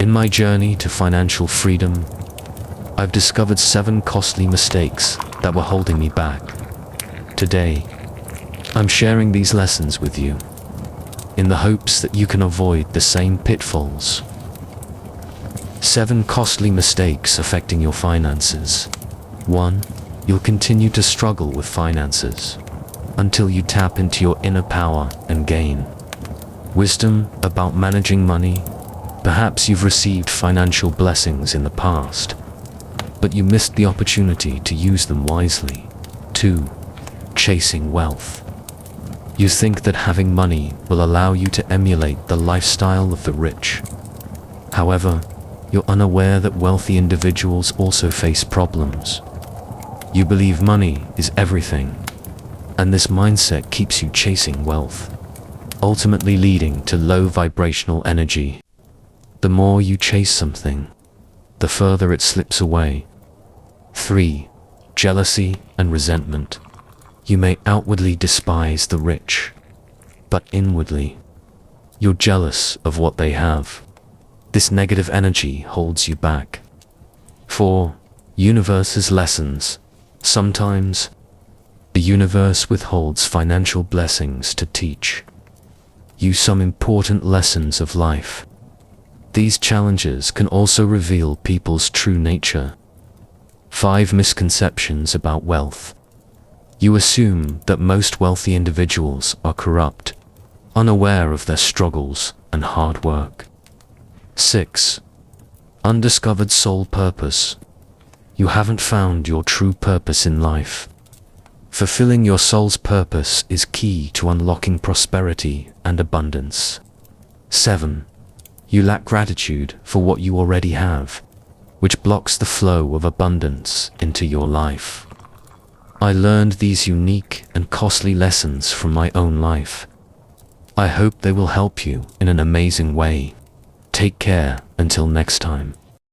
In my journey to financial freedom, I've discovered 7 costly mistakes that were holding me back. Today, I'm sharing these lessons with you, in the hopes that you can avoid the same pitfalls. 7 costly mistakes affecting your finances. 1. You'll continue to struggle with finances until you tap into your inner power and gain wisdom about managing money. Perhaps you've received financial blessings in the past, but you missed the opportunity to use them wisely. 2. Chasing wealth. You think that having money will allow you to emulate the lifestyle of the rich. However, you're unaware that wealthy individuals also face problems. You believe money is everything, and this mindset keeps you chasing wealth, ultimately leading to low vibrational energy. The more you chase something, the further it slips away. 3. Jealousy and resentment. You may outwardly despise the rich, but inwardly, you're jealous of what they have. This negative energy holds you back. 4. Universe's lessons. Sometimes, the universe withholds financial blessings to teach you some important lessons of life. These challenges can also reveal people's true nature. 5 misconceptions about wealth. You assume that most wealthy individuals are corrupt, unaware of their struggles and hard work. 6. Undiscovered soul purpose. You haven't found your true purpose in life. Fulfilling your soul's purpose is key to unlocking prosperity and abundance. 7. You lack gratitude for what you already have, which blocks the flow of abundance into your life. I learned these unique and costly lessons from my own life. I hope they will help you in an amazing way. Take care until next time.